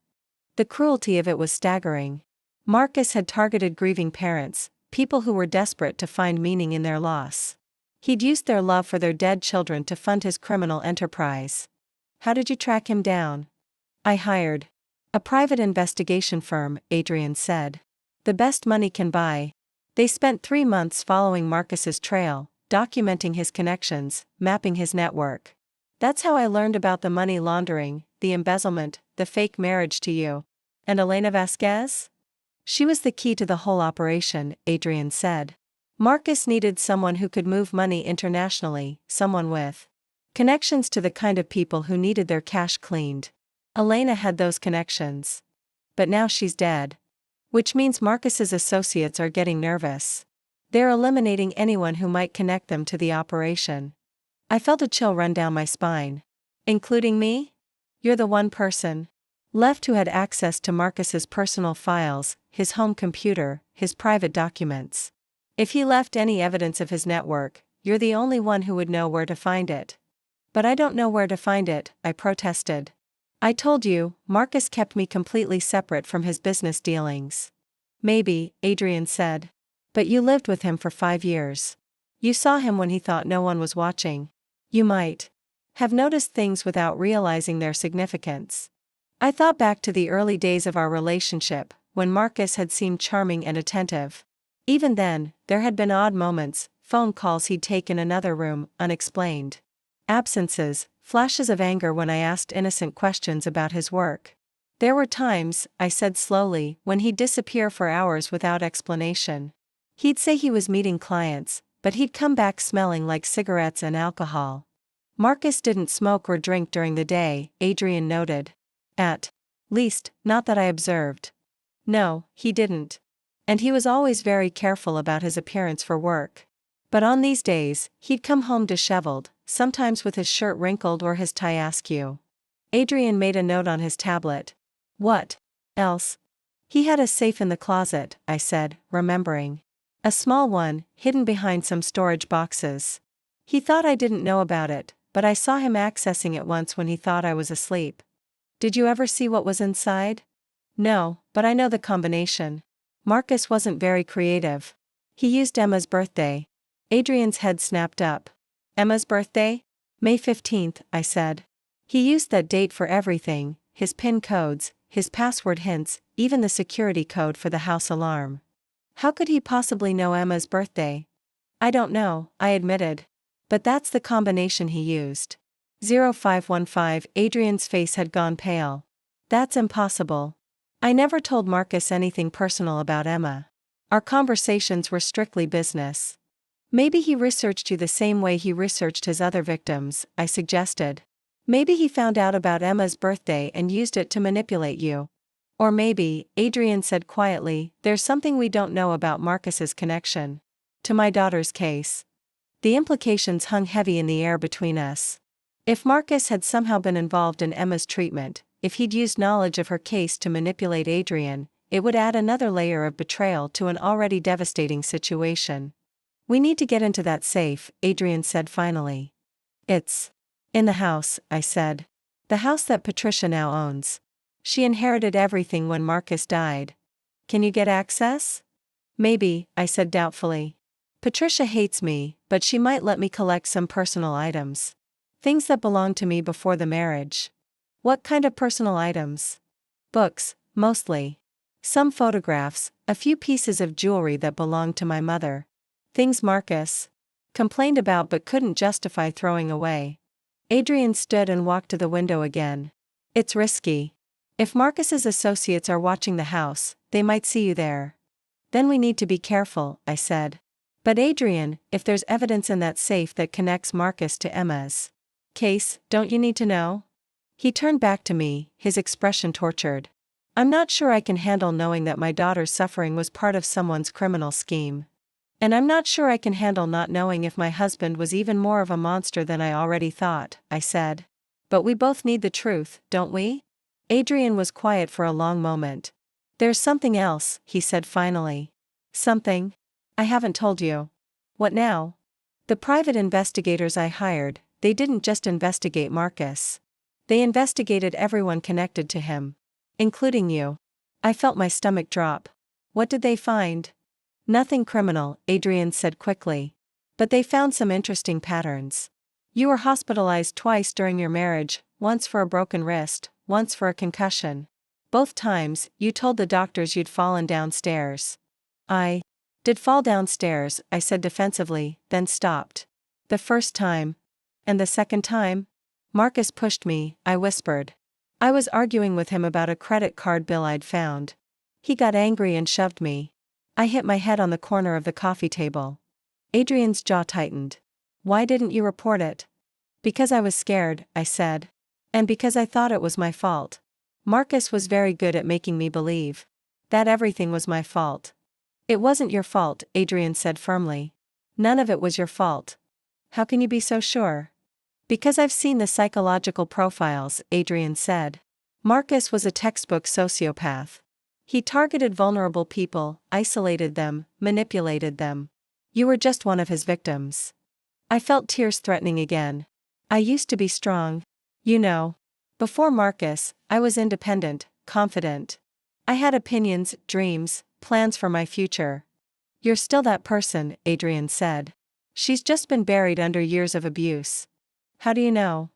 The cruelty of it was staggering. Marcus had targeted grieving parents, people who were desperate to find meaning in their loss. He'd used their love for their dead children to fund his criminal enterprise. How did you track him down? I hired a private investigation firm, Adrien said. The best money can buy. They spent 3 months following Marcus's trail, documenting his connections, mapping his network. That's how I learned about the money laundering, the embezzlement, the fake marriage to you. And Elena Vasquez? She was the key to the whole operation, Adrien said. Marcus needed someone who could move money internationally, someone with connections to the kind of people who needed their cash cleaned. Elena had those connections. But now she's dead. Which means Marcus's associates are getting nervous. They're eliminating anyone who might connect them to the operation. I felt a chill run down my spine. Including me? You're the one person left who had access to Marcus's personal files, his home computer, his private documents. If he left any evidence of his network, you're the only one who would know where to find it. But I don't know where to find it, I protested. I told you, Marcus kept me completely separate from his business dealings. Maybe, Adrien said. But you lived with him for 5 years. You saw him when he thought no one was watching. You might have noticed things without realizing their significance. I thought back to the early days of our relationship, when Marcus had seemed charming and attentive. Even then, there had been odd moments, phone calls he'd take in another room, unexplained absences, flashes of anger when I asked innocent questions about his work. There were times, I said slowly, when he'd disappear for hours without explanation. He'd say he was meeting clients, but he'd come back smelling like cigarettes and alcohol. Marcus didn't smoke or drink during the day, Adrien noted. At least, not that I observed. No, he didn't. And he was always very careful about his appearance for work. But on these days, he'd come home disheveled, sometimes with his shirt wrinkled or his tie askew. Adrien made a note on his tablet. What else? He had a safe in the closet, I said, remembering. A small one, hidden behind some storage boxes. He thought I didn't know about it, but I saw him accessing it once when he thought I was asleep. Did you ever see what was inside? No, but I know the combination. Marcus wasn't very creative. He used Emma's birthday. Adrien's head snapped up. Emma's birthday? May 15th, I said. He used that date for everything, his PIN codes, his password hints, even the security code for the house alarm. How could he possibly know Emma's birthday? I don't know, I admitted. But that's the combination he used. 0515. Adrien's face had gone pale. That's impossible. I never told Marcus anything personal about Emma. Our conversations were strictly business. Maybe he researched you the same way he researched his other victims, I suggested. Maybe he found out about Emma's birthday and used it to manipulate you. Or maybe, Adrien said quietly, there's something we don't know about Marcus's connection to my daughter's case. The implications hung heavy in the air between us. If Marcus had somehow been involved in Emma's treatment, if he'd used knowledge of her case to manipulate Adrien, it would add another layer of betrayal to an already devastating situation. We need to get into that safe, Adrien said finally. It's in the house, I said. The house that Patricia now owns. She inherited everything when Marcus died. Can you get access? Maybe, I said doubtfully. Patricia hates me, but she might let me collect some personal items. Things that belonged to me before the marriage. What kind of personal items? Books, mostly. Some photographs, a few pieces of jewelry that belonged to my mother. Things Marcus complained about but couldn't justify throwing away. Adrien stood and walked to the window again. It's risky. If Marcus's associates are watching the house, they might see you there. Then we need to be careful, I said. But Adrien, if there's evidence in that safe that connects Marcus to Emma's case, don't you need to know? He turned back to me, his expression tortured. I'm not sure I can handle knowing that my daughter's suffering was part of someone's criminal scheme. And I'm not sure I can handle not knowing if my husband was even more of a monster than I already thought, I said. But we both need the truth, don't we? Adrien was quiet for a long moment. There's something else, he said finally. Something? I haven't told you. What now? The private investigators I hired, they didn't just investigate Marcus. They investigated everyone connected to him. Including you. I felt my stomach drop. What did they find? Nothing criminal, Adrien said quickly. But they found some interesting patterns. You were hospitalized twice during your marriage, once for a broken wrist, once for a concussion. Both times, you told the doctors you'd fallen downstairs. I did fall downstairs, I said defensively, then stopped. The first time. And the second time? Marcus pushed me, I whispered. I was arguing with him about a credit card bill I'd found. He got angry and shoved me. I hit my head on the corner of the coffee table. Adrien's jaw tightened. Why didn't you report it? Because I was scared, I said. And because I thought it was my fault. Marcus was very good at making me believe that everything was my fault. It wasn't your fault, Adrien said firmly. None of it was your fault. How can you be so sure? Because I've seen the psychological profiles, Adrien said. Marcus was a textbook sociopath. He targeted vulnerable people, isolated them, manipulated them. You were just one of his victims. I felt tears threatening again. I used to be strong. You know. Before Marcus, I was independent, confident. I had opinions, dreams, plans for my future. You're still that person, Adrien said. She's just been buried under years of abuse. How do you know?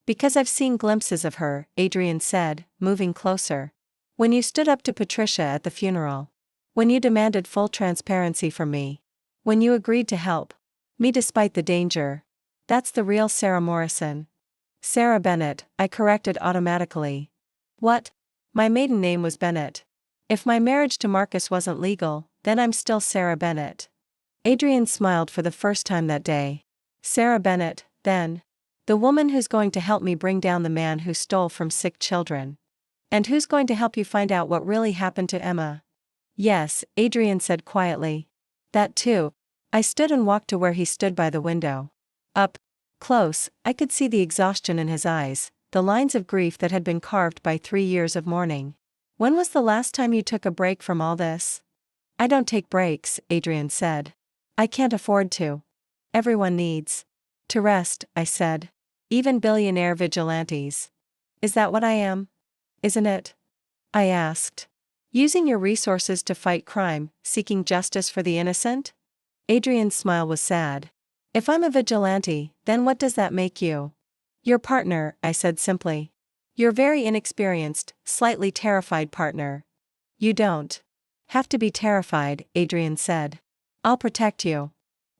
Because I've seen glimpses of her, Adrien said, moving closer. When you stood up to Patricia at the funeral. When you demanded full transparency from me. When you agreed to help me despite the danger. That's the real Sarah Morrison. Sarah Bennett, I corrected automatically. What? My maiden name was Bennett. If my marriage to Marcus wasn't legal, then I'm still Sarah Bennett. Adrien smiled for the first time that day. Sarah Bennett, then. The woman who's going to help me bring down the man who stole from sick children. And who's going to help you find out what really happened to Emma? Yes, Adrien said quietly. That too. I stood and walked to where he stood by the window. Up close, I could see the exhaustion in his eyes, the lines of grief that had been carved by 3 years of mourning. When was the last time you took a break from all this? I don't take breaks, Adrien said. I can't afford to. Everyone needs to rest, I said. Even billionaire vigilantes. Is that what I am? Isn't it? I asked. Using your resources to fight crime, seeking justice for the innocent? Adrien's smile was sad. If I'm a vigilante, then what does that make you? Your partner, I said simply. Your very inexperienced, slightly terrified partner. You don't have to be terrified, Adrien said. I'll protect you.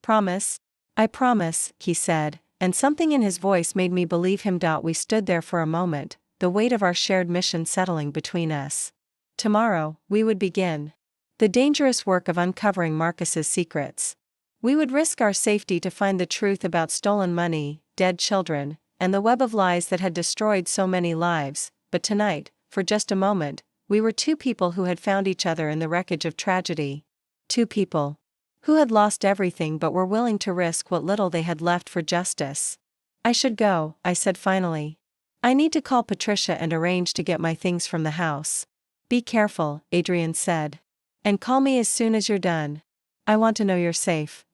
Promise? I promise, he said, and something in his voice made me believe him. We stood there for a moment, the weight of our shared mission settling between us. Tomorrow, we would begin the dangerous work of uncovering Marcus's secrets. We would risk our safety to find the truth about stolen money, dead children, and the web of lies that had destroyed so many lives, but tonight, for just a moment, we were two people who had found each other in the wreckage of tragedy. Two people who had lost everything but were willing to risk what little they had left for justice. I should go, I said finally. I need to call Patricia and arrange to get my things from the house. Be careful, Adrien said. And call me as soon as you're done. I want to know you're safe.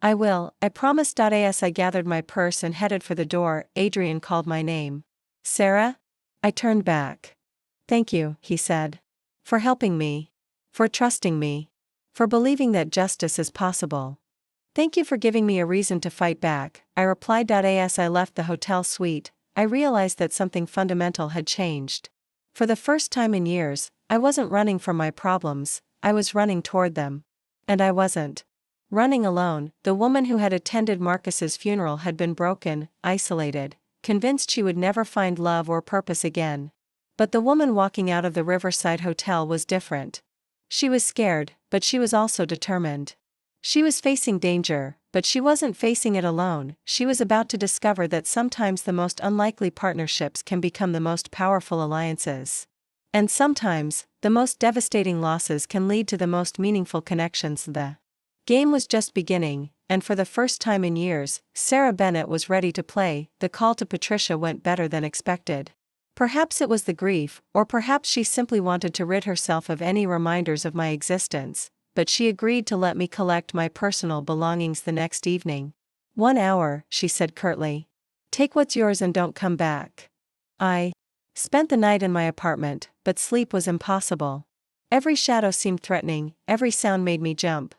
I will, I promised. As I gathered my purse and headed for the door, Adrien called my name. Sarah? I turned back. "Thank you," he said. "For helping me. For trusting me. For believing that justice is possible." "Thank you for giving me a reason to fight back," I replied. As I left the hotel suite, I realized that something fundamental had changed. For the first time in years, I wasn't running from my problems, I was running toward them. And I wasn't running alone. The woman who had attended Marcus's funeral had been broken, isolated, convinced she would never find love or purpose again. But the woman walking out of the Riverside Hotel was different. She was scared, but she was also determined. She was facing danger, but she wasn't facing it alone. She was about to discover that sometimes the most unlikely partnerships can become the most powerful alliances. And sometimes, the most devastating losses can lead to the most meaningful connections. The game was just beginning, and for the first time in years, Sarah Bennett was ready to play. The call to Patricia went better than expected. Perhaps it was the grief, or perhaps she simply wanted to rid herself of any reminders of my existence, but she agreed to let me collect my personal belongings the next evening. "1 hour," she said curtly. "Take what's yours and don't come back." I spent the night in my apartment, but sleep was impossible. Every shadow seemed threatening, every sound made me jump.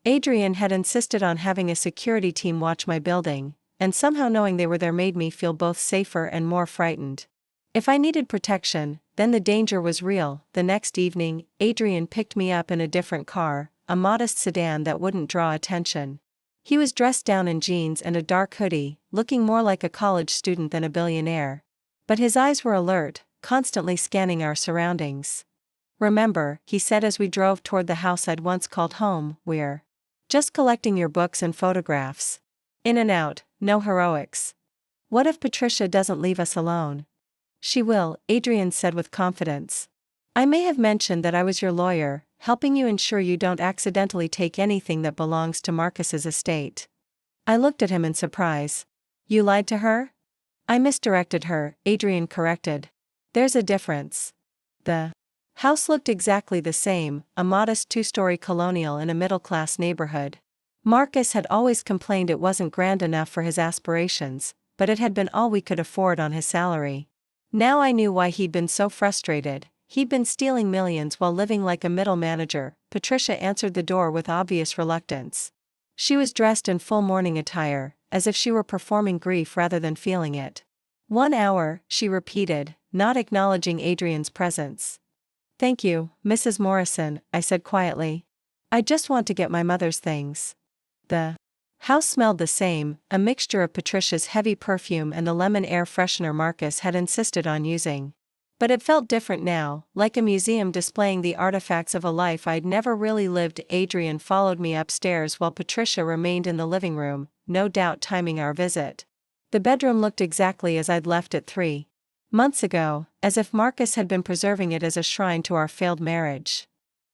Adrien had insisted on having a security team watch my building, and somehow knowing they were there made me feel both safer and more frightened. If I needed protection, then the danger was real. The next evening, Adrien picked me up in a different car, a modest sedan that wouldn't draw attention. He was dressed down in jeans and a dark hoodie, looking more like a college student than a billionaire. But his eyes were alert, constantly scanning our surroundings. "Remember," he said as we drove toward the house I'd once called home, "we're just collecting your books and photographs. In and out, no heroics. What if Patricia doesn't leave us alone?" "She will," Adrien said with confidence. "I may have mentioned that I was your lawyer, helping you ensure you don't accidentally take anything that belongs to Marcus's estate." I looked at him in surprise. "You lied to her?" "I misdirected her," Adrien corrected. "There's a difference." The house looked exactly the same, a modest 2-story colonial in a middle-class neighborhood. Marcus had always complained it wasn't grand enough for his aspirations, but it had been all we could afford on his salary. Now I knew why he'd been so frustrated. He'd been stealing millions while living like a middle manager. Patricia answered the door with obvious reluctance. She was dressed in full mourning attire, as if she were performing grief rather than feeling it. "1 hour," she repeated, not acknowledging Adrien's presence. "Thank you, Mrs. Morrison," I said quietly. "I just want to get my mother's things." The house smelled the same, a mixture of Patricia's heavy perfume and the lemon air freshener Marcus had insisted on using. But it felt different now, like a museum displaying the artifacts of a life I'd never really lived. Adrien followed me upstairs while Patricia remained in the living room, no doubt timing our visit. The bedroom looked exactly as I'd left it 3 months ago, as if Marcus had been preserving it as a shrine to our failed marriage.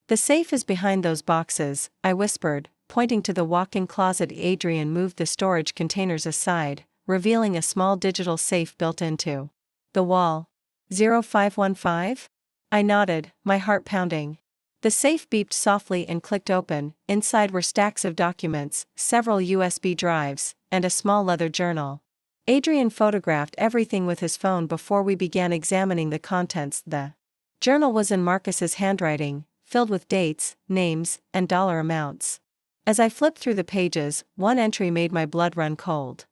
"The safe is behind those boxes," I whispered, pointing to the walk-in closet. Adrien moved the storage containers aside, revealing a small digital safe built into the wall. 0515? I nodded, my heart pounding. The safe beeped softly and clicked open. Inside were stacks of documents, several USB drives, and a small leather journal. Adrien photographed everything with his phone before we began examining the contents. The journal was in Marcus's handwriting, filled with dates, names, and dollar amounts. As I flipped through the pages, one entry made my blood run cold.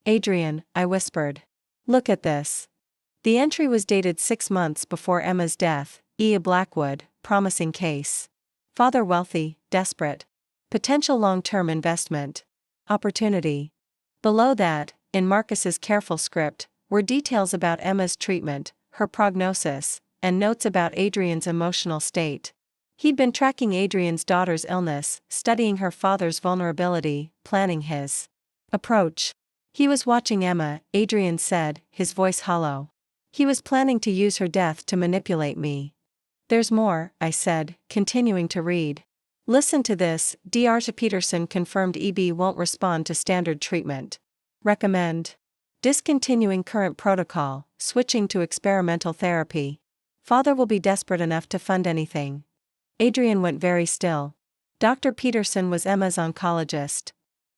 "Adrien," I whispered. "Look at this." The entry was dated 6 months before Emma's death. A Blackwood, promising case. Father wealthy, desperate. Potential long-term investment. Opportunity. Below that, in Marcus's careful script, were details about Emma's treatment, her prognosis, and notes about Adrien's emotional state. He'd been tracking Adrien's daughter's illness, studying her father's vulnerability, planning his approach. He was watching Emma, Adrien said, his voice hollow. He was planning to use her death to manipulate me. "There's more," I said, continuing to read. "Listen to this. Dr. Peterson confirmed EB won't respond to standard treatment. Recommend discontinuing current protocol, switching to experimental therapy. Father will be desperate enough to fund anything." Adrien went very still. Dr. Peterson was Emma's oncologist.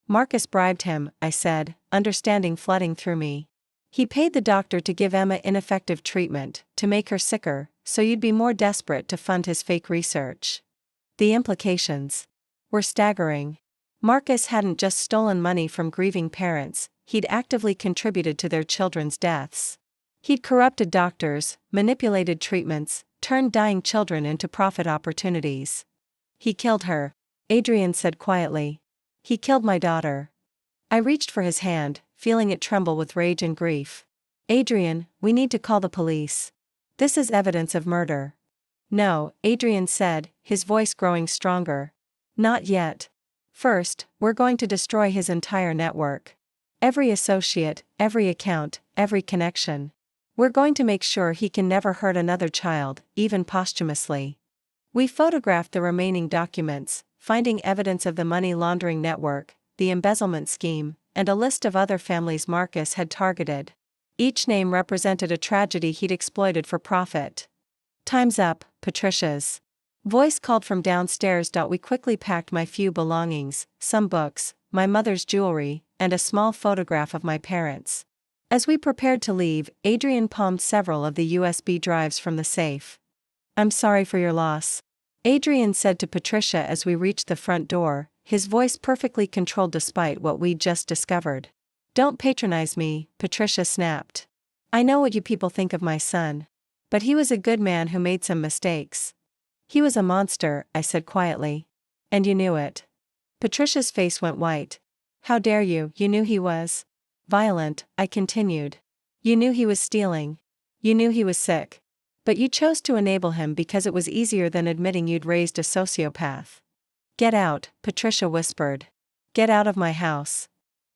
"Marcus bribed him," I said, understanding flooding through me. He paid the doctor to give Emma ineffective treatment, to make her sicker, so you'd be more desperate to fund his fake research. The implications were staggering. Marcus hadn't just stolen money from grieving parents, he'd actively contributed to their children's deaths. He'd corrupted doctors, manipulated treatments, turned dying children into profit opportunities. He killed her, Adrien said quietly. He killed my daughter. I reached for his hand, feeling it tremble with rage and grief. Adrien, we need to call the police. This is evidence of murder. No, Adrien said, his voice growing stronger. Not yet. First, we're going to destroy his entire network. Every associate, every account, every connection. We're going to make sure he can never hurt another child, even posthumously. We photographed the remaining documents, finding evidence of the money laundering network, the embezzlement scheme, and a list of other families Marcus had targeted. Each name represented a tragedy he'd exploited for profit. Time's up, Patricia's voice called from downstairs. We quickly packed my few belongings, some books, my mother's jewelry, and a small photograph of my parents. As we prepared to leave, Adrien palmed several of the USB drives from the safe. I'm sorry for your loss, Adrien said to Patricia as we reached the front door, his voice perfectly controlled despite what we'd just discovered. Don't patronize me, Patricia snapped. I know what you people think of my son. But he was a good man who made some mistakes. He was a monster, I said quietly. And you knew it. Patricia's face went white. How dare you? You knew he was violent, I continued. You knew he was stealing. You knew he was sick. But you chose to enable him because it was easier than admitting you'd raised a sociopath. Get out, Patricia whispered. Get out of my house.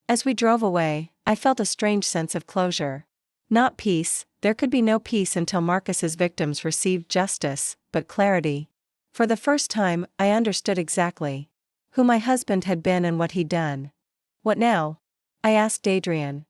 As we drove away, I felt a strange sense of closure. Not peace, there could be no peace until Marcus's victims received justice, but clarity. For the first time, I understood exactly who my husband had been and what he'd done. What now? I asked Adrien.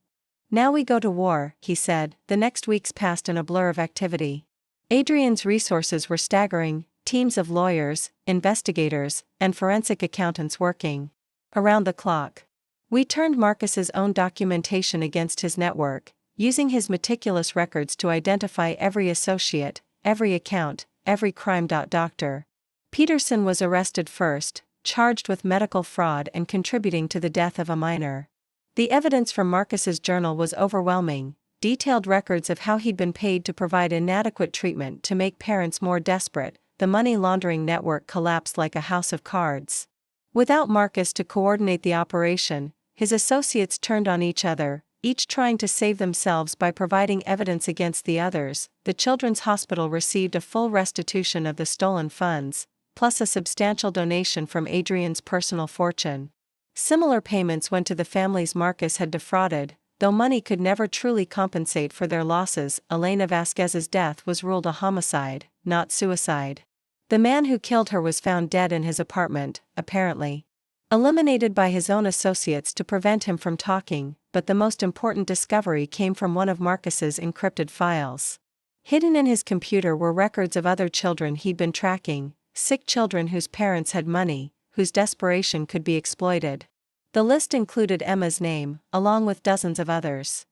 Now we go to war, he said. The next weeks passed in a blur of activity. Adrien's resources were staggering, teams of lawyers, investigators, and forensic accountants working around the clock. We turned Marcus's own documentation against his network, using his meticulous records to identify every associate, every account, every crime. Dr. Peterson was arrested first, charged with medical fraud and contributing to the death of a minor. The evidence from Marcus's journal was overwhelming, detailed records of how he'd been paid to provide inadequate treatment to make parents more desperate. The money laundering network collapsed like a house of cards. Without Marcus to coordinate the operation, his associates turned on each other, each trying to save themselves by providing evidence against the others. The Children's Hospital received a full restitution of the stolen funds, plus a substantial donation from Adrien's personal fortune. Similar payments went to the families Marcus had defrauded, though money could never truly compensate for their losses. Elena Vasquez's death was ruled a homicide, not suicide. The man who killed her was found dead in his apartment, apparently eliminated by his own associates to prevent him from talking, but the most important discovery came from one of Marcus's encrypted files. Hidden in his computer were records of other children he'd been tracking, sick children whose parents had money, whose desperation could be exploited. The list included Emma's name, along with dozens of others.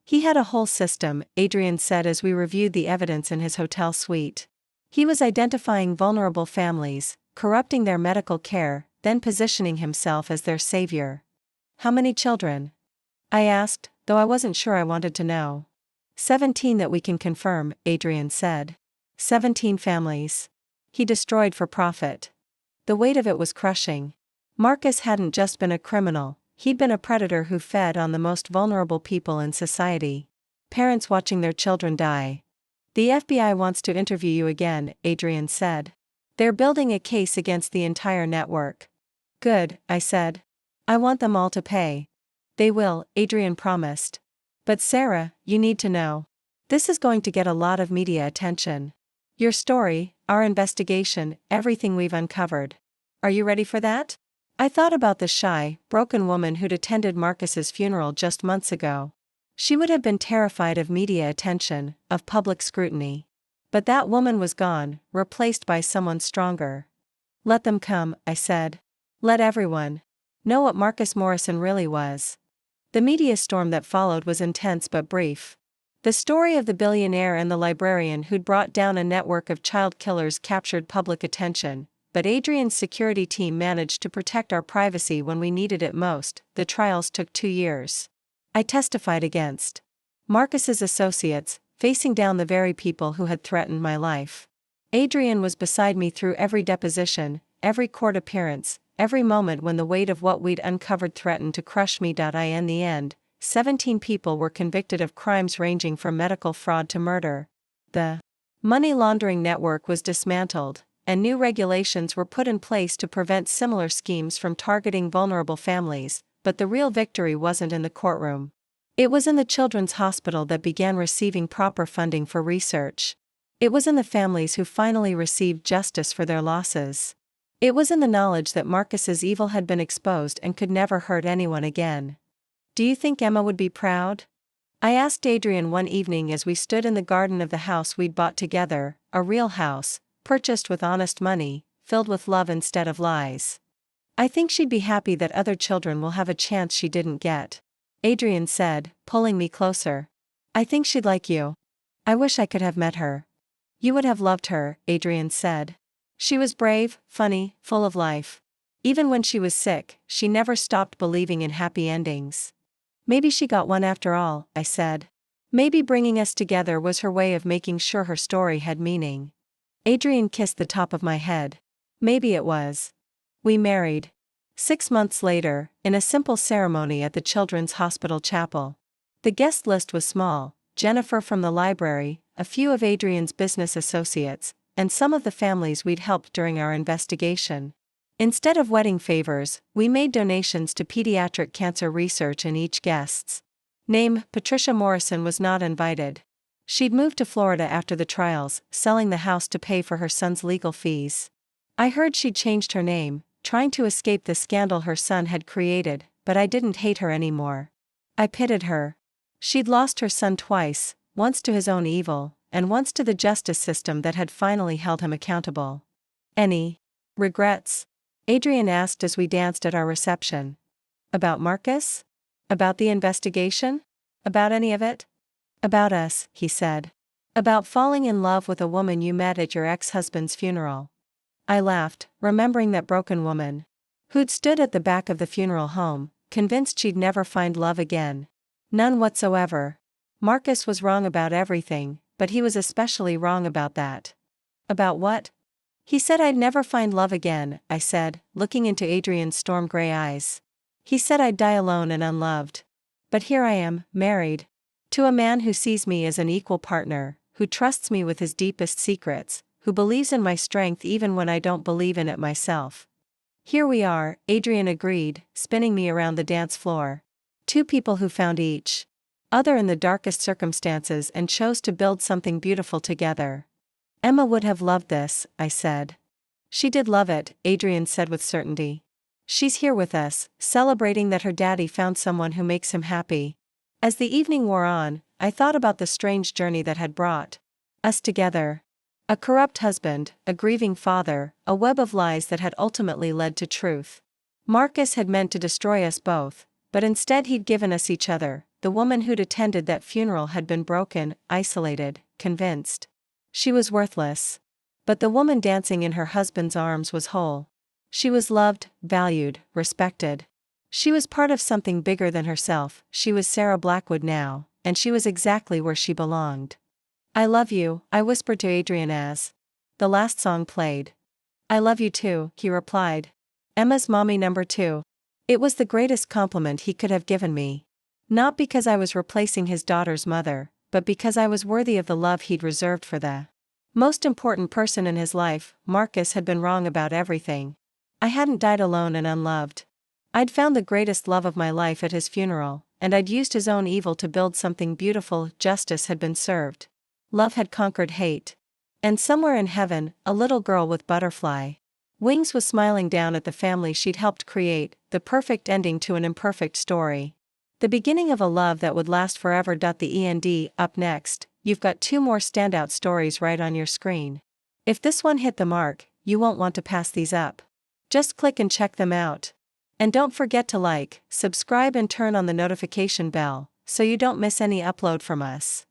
He had a whole system, Adrien said as we reviewed the evidence in his hotel suite. He was identifying vulnerable families, corrupting their medical care, then positioning himself as their savior. How many children? I asked, though I wasn't sure I wanted to know. 17 that we can confirm, Adrien said. 17 families. He destroyed for profit. The weight of it was crushing. Marcus hadn't just been a criminal, he'd been a predator who fed on the most vulnerable people in society. Parents watching their children die. The FBI wants to interview you again, Adrien said. They're building a case against the entire network. Good, I said. I want them all to pay. They will, Adrien promised. But Sarah, you need to know. This is going to get a lot of media attention. Your story, our investigation, everything we've uncovered. Are you ready for that? I thought about the shy, broken woman who'd attended Marcus's funeral just months ago. She would have been terrified of media attention, of public scrutiny. But that woman was gone, replaced by someone stronger. Let them come, I said. Let everyone know what Marcus Morrison really was. The media storm that followed was intense but brief. The story of the billionaire and the librarian who'd brought down a network of child killers captured public attention, but Adrien's security team managed to protect our privacy when we needed it most. The trials took 2 years. I testified against Marcus's associates, facing down the very people who had threatened my life. Adrien was beside me through every deposition, every court appearance, every moment when the weight of what we'd uncovered threatened to crush me. In the end, 17 people were convicted of crimes ranging from medical fraud to murder. The money laundering network was dismantled, and new regulations were put in place to prevent similar schemes from targeting vulnerable families, but the real victory wasn't in the courtroom. It was in the children's hospital that began receiving proper funding for research. It was in the families who finally received justice for their losses. It was in the knowledge that Marcus's evil had been exposed and could never hurt anyone again. Do you think Emma would be proud? I asked Adrien one evening as we stood in the garden of the house we'd bought together, a real house, purchased with honest money, filled with love instead of lies. I think she'd be happy that other children will have a chance she didn't get, Adrien said, pulling me closer. I think she'd like you. I wish I could have met her. You would have loved her, Adrien said. She was brave, funny, full of life. Even when she was sick, she never stopped believing in happy endings. Maybe she got one after all, I said. Maybe bringing us together was her way of making sure her story had meaning. Adrien kissed the top of my head. Maybe it was. We married. 6 months later, in a simple ceremony at the Children's Hospital Chapel. The guest list was small: Jennifer from the library, a few of Adrien's business associates, and some of the families we'd helped during our investigation. Instead of wedding favors, we made donations to pediatric cancer research, and each guest's name, Patricia Morrison, was not invited. She'd moved to Florida after the trials, selling the house to pay for her son's legal fees. I heard she'd changed her name, trying to escape the scandal her son had created, but I didn't hate her anymore. I pitied her. She'd lost her son twice, once to his own evil, and once to the justice system that had finally held him accountable. Any regrets? Adrien asked as we danced at our reception. About Marcus? About the investigation? About any of it? About us, he said. About falling in love with a woman you met at your ex-husband's funeral. I laughed, remembering that broken woman who'd stood at the back of the funeral home, convinced she'd never find love again. None whatsoever. Marcus was wrong about everything, but he was especially wrong about that. About what? He said I'd never find love again, I said, looking into Adrien's storm-gray eyes. He said I'd die alone and unloved. But here I am, married. To a man who sees me as an equal partner, who trusts me with his deepest secrets, who believes in my strength even when I don't believe in it myself. Here we are, Adrien agreed, spinning me around the dance floor. Two people who found each other in the darkest circumstances and chose to build something beautiful together. Emma would have loved this, I said. She did love it, Adrien said with certainty. She's here with us, celebrating that her daddy found someone who makes him happy. As the evening wore on, I thought about the strange journey that had brought us together. A corrupt husband, a grieving father, a web of lies that had ultimately led to truth. Marcus had meant to destroy us both, but instead he'd given us each other. The woman who'd attended that funeral had been broken, isolated, convinced she was worthless. But the woman dancing in her husband's arms was whole. She was loved, valued, respected. She was part of something bigger than herself. She was Sarah Blackwood now, and she was exactly where she belonged. I love you, I whispered to Adrien as the last song played. I love you too, he replied. Emma's mommy number 2. It was the greatest compliment he could have given me. Not because I was replacing his daughter's mother, but because I was worthy of the love he'd reserved for the most important person in his life. Marcus had been wrong about everything. I hadn't died alone and unloved. I'd found the greatest love of my life at his funeral, and I'd used his own evil to build something beautiful. Justice had been served. Love had conquered hate. And somewhere in heaven, a little girl with butterfly wings was smiling down at the family she'd helped create, the perfect ending to an imperfect story. The beginning of a love that would last forever. The end. Up next, you've got 2 more standout stories right on your screen. If this one hit the mark, you won't want to pass these up. Just click and check them out. And don't forget to like, subscribe and turn on the notification bell, so you don't miss any upload from us.